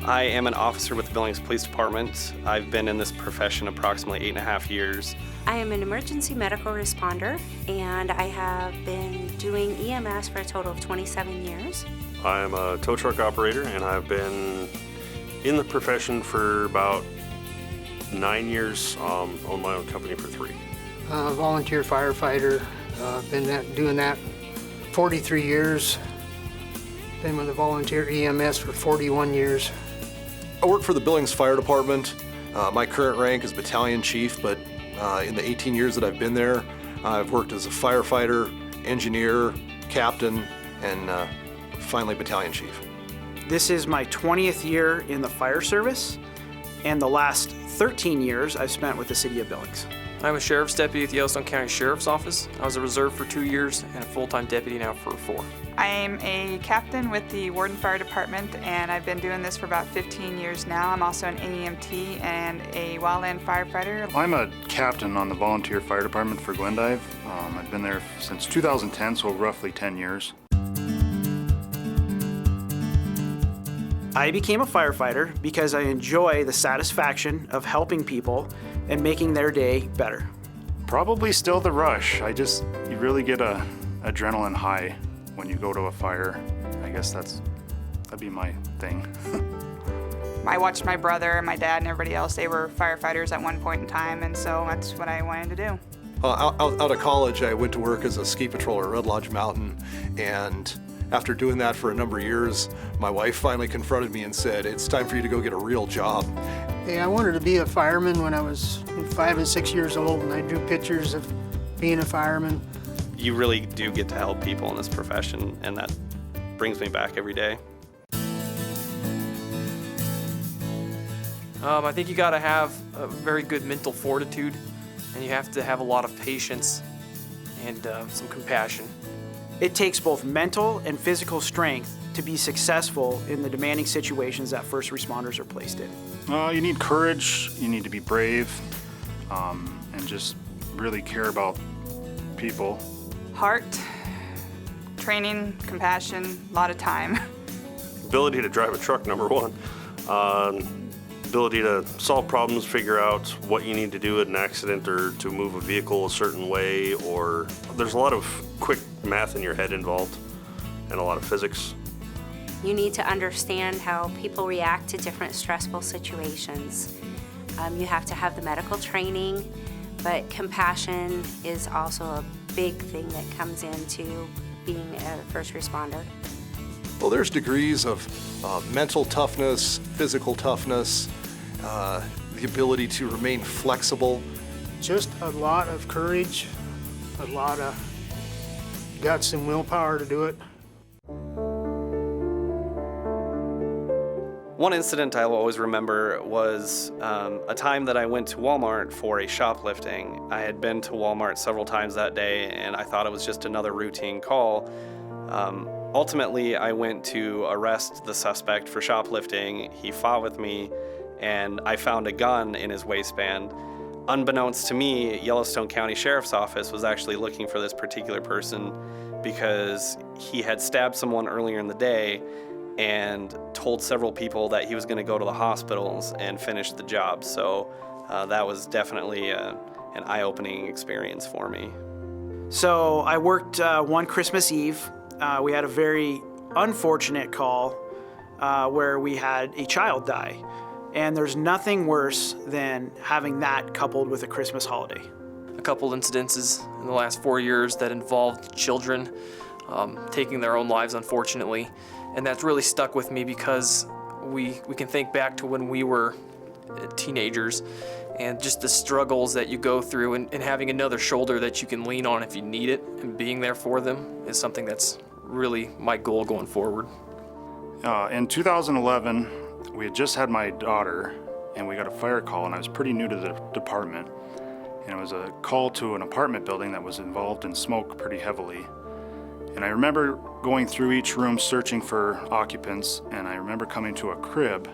I am an officer with the Billings Police Department. I've been in this profession approximately 8.5 years. I am an emergency medical responder, and I have been doing EMS for a total of 27 years. I'm a tow truck operator, and I've been in the profession for about 9 years, own my own company for 3. Volunteer firefighter, been doing that 43 years. Been with the volunteer EMS for 41 years. I work for the Billings Fire Department. My current rank is battalion chief, but in the 18 years that I've been there, I've worked as a firefighter, engineer, captain, and finally battalion chief. This is my 20th year in the fire service, and the last 13 years I've spent with the city of Billings. I'm a sheriff's deputy at the Yellowstone County Sheriff's Office. I was a reserve for 2 years and a full-time deputy now for 4. I'm a captain with the Warden Fire Department, and I've been doing this for about 15 years now. I'm also an AEMT and a wildland firefighter. I'm a captain on the volunteer fire department for Glendive. I've been there since 2010, so roughly 10 years. I became a firefighter because I enjoy the satisfaction of helping people and making their day better. Probably still the rush. You really get a adrenaline high when you go to a fire. I guess that'd be my thing. I watched my brother and my dad and everybody else, they were firefighters at one point in time, and so that's what I wanted to do. Out of college, I went to work as a ski patroller at Red Lodge Mountain, and after doing that for a number of years, my wife finally confronted me and said, "It's time for you to go get a real job." Hey, I wanted to be a fireman when I was 5 and 6 years old, and I drew pictures of being a fireman. You really do get to help people in this profession, and that brings me back every day. I think you gotta have a very good mental fortitude, and you have to have a lot of patience and some compassion. It takes both mental and physical strength to be successful in the demanding situations that first responders are placed in. You need courage, you need to be brave, and just really care about people. Heart, training, compassion, a lot of time. Ability to drive a truck, number one. Ability to solve problems, figure out what you need to do at an accident or to move a vehicle a certain way, or there's a lot of quick math in your head involved and a lot of physics. You need to understand how people react to different stressful situations. You have to have the medical training, but compassion is also a big thing that comes into being a first responder. Well, there's degrees of mental toughness, physical toughness, the ability to remain flexible. Just a lot of courage, a lot of guts and willpower to do it. One incident I'll always remember was a time that I went to Walmart for a shoplifting. I had been to Walmart several times that day, and I thought it was just another routine call. Ultimately, I went to arrest the suspect for shoplifting. He fought with me, and I found a gun in his waistband. Unbeknownst to me, Yellowstone County Sheriff's Office was actually looking for this particular person because he had stabbed someone earlier in the day and told several people that he was going to go to the hospitals and finish the job. So that was definitely an eye-opening experience for me. So I worked one Christmas Eve. We had a very unfortunate call where we had a child die. And there's nothing worse than having that coupled with a Christmas holiday. A couple incidences in the last 4 years that involved children taking their own lives, unfortunately. And that's really stuck with me because we can think back to when we were teenagers and just the struggles that you go through, and having another shoulder that you can lean on if you need it and being there for them is something that's really my goal going forward. In 2011, we had just had my daughter, and we got a fire call, and I was pretty new to the department. And it was a call to an apartment building that was involved in smoke pretty heavily. And I remember going through each room searching for occupants, and I remember coming to a crib,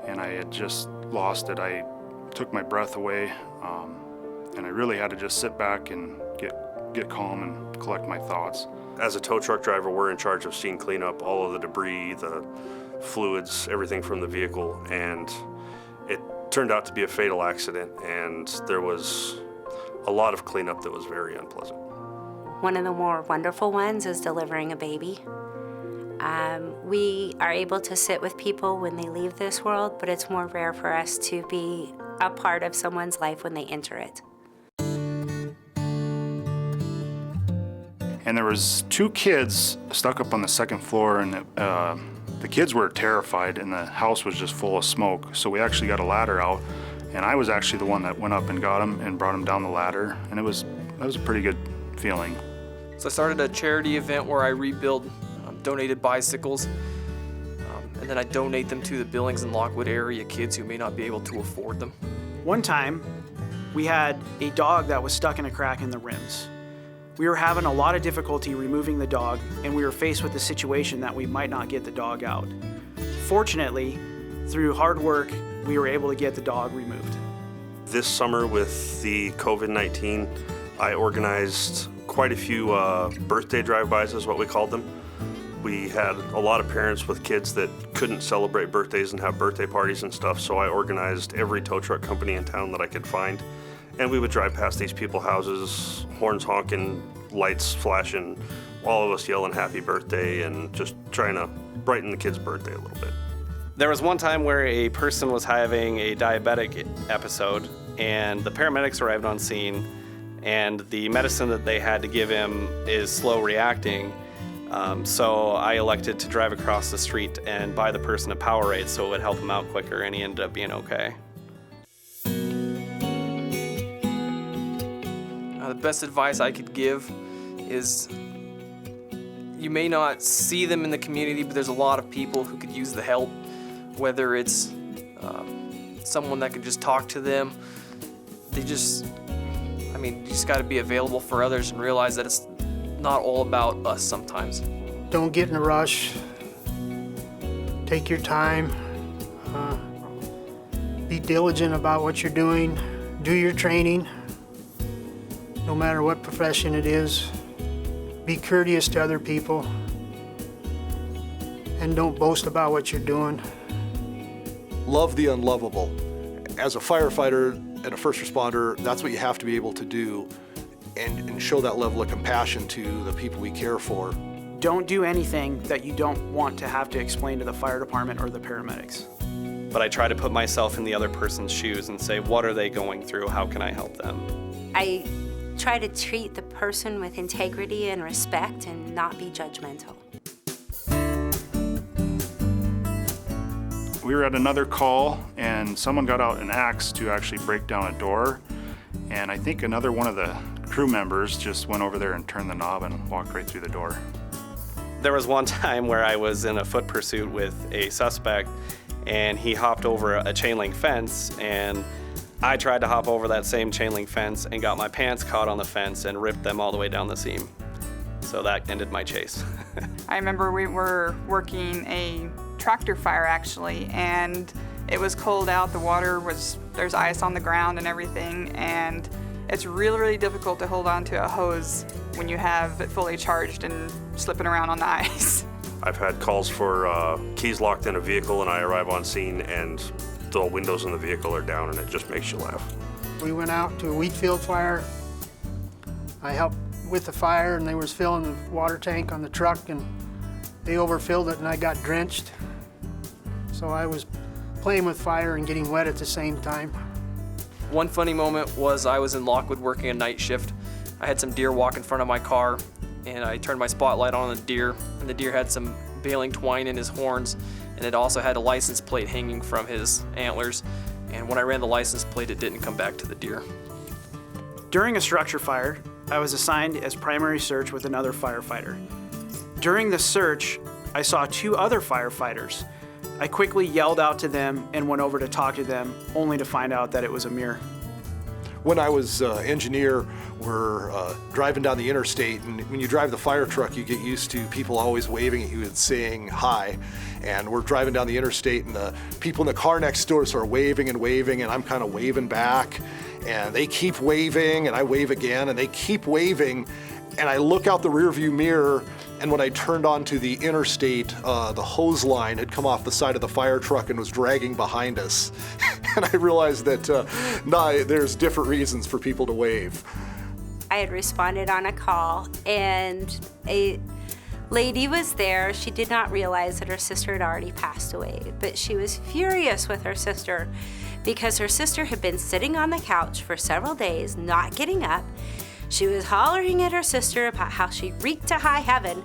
and I had just lost it. I took my breath away, and I really had to just sit back and get calm and collect my thoughts. As a tow truck driver, we're in charge of scene cleanup, all of the debris, fluids, everything from the vehicle, and it turned out to be a fatal accident, and there was a lot of cleanup that was very unpleasant. One of the more wonderful ones is delivering a baby. We are able to sit with people when they leave this world, but it's more rare for us to be a part of someone's life when they enter it. And there was 2 kids stuck up on the second floor, and the kids were terrified, and the house was just full of smoke. So we actually got a ladder out, and I was actually the one that went up and got them and brought them down the ladder, and that was a pretty good feeling. So I started a charity event where I rebuild donated bicycles, and then I donate them to the Billings and Lockwood area kids who may not be able to afford them. One time, we had a dog that was stuck in a crack in the rims. We were having a lot of difficulty removing the dog, and we were faced with the situation that we might not get the dog out. Fortunately, through hard work, we were able to get the dog removed. This summer with the COVID-19, I organized quite a few birthday drive-bys is what we called them. We had a lot of parents with kids that couldn't celebrate birthdays and have birthday parties and stuff, so I organized every tow truck company in town that I could find. And we would drive past these people's houses, horns honking, lights flashing, all of us yelling happy birthday and just trying to brighten the kid's birthday a little bit. There was one time where a person was having a diabetic episode, and the paramedics arrived on scene, and the medicine that they had to give him is slow reacting. So I elected to drive across the street and buy the person a Powerade so it would help him out quicker, and he ended up being okay. The best advice I could give is you may not see them in the community, but there's a lot of people who could use the help, whether it's someone that could just talk to them. You just got to be available for others and realize that it's not all about us sometimes. Don't get in a rush. Take your time. Be diligent about what you're doing. Do your training, no matter what profession it is. Be courteous to other people. And don't boast about what you're doing. Love the unlovable. As a firefighter and a first responder, that's what you have to be able to do and show that level of compassion to the people we care for. Don't do anything that you don't want to have to explain to the fire department or the paramedics. But I try to put myself in the other person's shoes and say, what are they going through? How can I help them? I try to treat the person with integrity and respect and not be judgmental. We were at another call, and someone got out an axe to actually break down a door, and I think another one of the crew members just went over there and turned the knob and walked right through the door. There was one time where I was in a foot pursuit with a suspect, and he hopped over a chain link fence, and I tried to hop over that same chain link fence and got my pants caught on the fence and ripped them all the way down the seam. So that ended my chase. I remember we were working a tractor fire actually, and it was cold out, there's ice on the ground and everything, and it's really, really difficult to hold on to a hose when you have it fully charged and slipping around on the ice. I've had calls for keys locked in a vehicle, and I arrive on scene and the windows in the vehicle are down, and it just makes you laugh. We went out to a wheat field fire. I helped with the fire, and they was filling the water tank on the truck, and they overfilled it, and I got drenched. So I was playing with fire and getting wet at the same time. One funny moment was I was in Lockwood working a night shift. I had some deer walk in front of my car, and I turned my spotlight on the deer, and the deer had some baling twine in his horns, and it also had a license plate hanging from his antlers. And when I ran the license plate, it didn't come back to the deer. During a structure fire, I was assigned as primary search with another firefighter. During the search, I saw 2 other firefighters. I quickly yelled out to them and went over to talk to them, only to find out that it was a mirror. When I was engineer, we're driving down the interstate, and when you drive the fire truck, you get used to people always waving at you and saying hi. And we're driving down the interstate, and the people in the car next door are waving, and I'm kind of waving back. And they keep waving, and I wave again, and they keep waving. And I look out the rearview mirror, And when I turned onto the interstate, the hose line had come off the side of the fire truck and was dragging behind us. And I realized that there's different reasons for people to wave. I had responded on a call, and a lady was there. She did not realize that her sister had already passed away, but she was furious with her sister because her sister had been sitting on the couch for several days, not getting up. She was hollering at her sister about how she reeked to high heaven,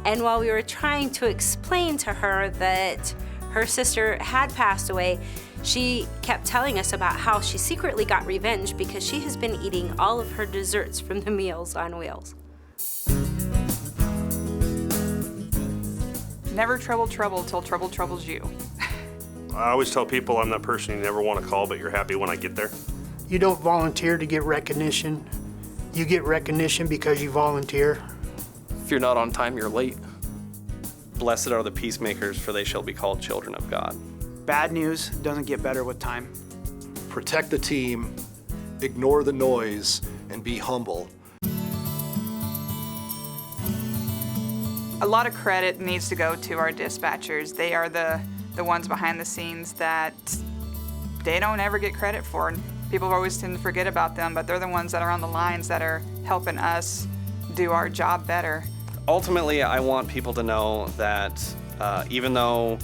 and while we were trying to explain to her that her sister had passed away, she kept telling us about how she secretly got revenge because she has been eating all of her desserts from the Meals on Wheels. Never trouble till trouble troubles you. I always tell people I'm that person you never want to call, but you're happy when I get there. You don't volunteer to get recognition. You get recognition because you volunteer. If you're not on time, you're late. Blessed are the peacemakers, for they shall be called children of God. Bad news doesn't get better with time. Protect the team, ignore the noise, and be humble. A lot of credit needs to go to our dispatchers. They are the ones behind the scenes that they don't ever get credit for. People always tend to forget about them, but they're the ones that are on the lines that are helping us do our job better. Ultimately, I want people to know that even though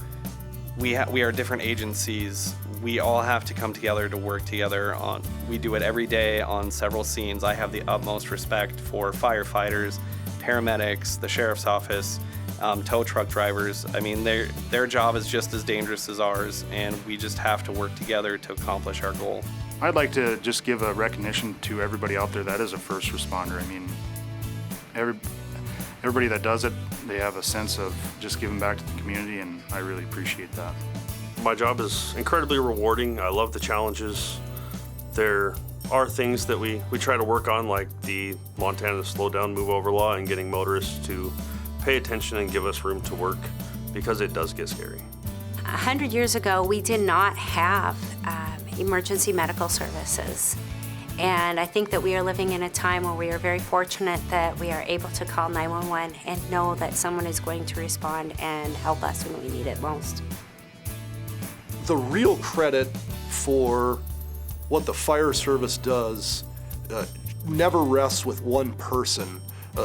we are different agencies, we all have to come together to work together we do it every day on several scenes. I have the utmost respect for firefighters, paramedics, the sheriff's office, tow truck drivers. I mean, their job is just as dangerous as ours, and we just have to work together to accomplish our goal. I'd like to just give a recognition to everybody out there that is a first responder. I mean, everybody that does it, they have a sense of just giving back to the community, and I really appreciate that. My job is incredibly rewarding. I love the challenges. There are things that we try to work on, like the Montana Slow Down Move Over law and getting motorists to pay attention and give us room to work, because it does get scary. 100 years ago, we did not have emergency medical services. And I think that we are living in a time where we are very fortunate that we are able to call 911 and know that someone is going to respond and help us when we need it most. The real credit for what the fire service does never rests with one person,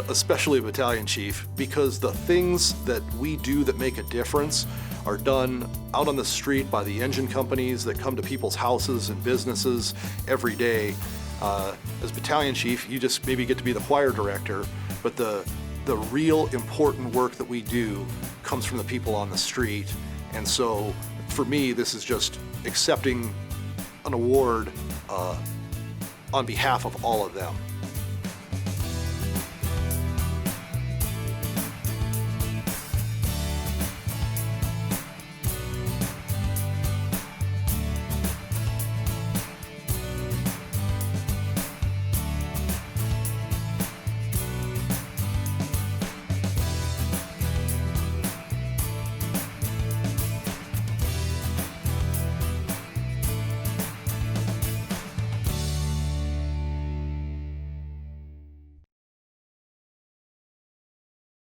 especially a battalion chief, because the things that we do that make a difference are done out on the street by the engine companies that come to people's houses and businesses every day. As battalion chief, you just maybe get to be the choir director, but the real important work that we do comes from the people on the street. And so for me, this is just accepting an award on behalf of all of them.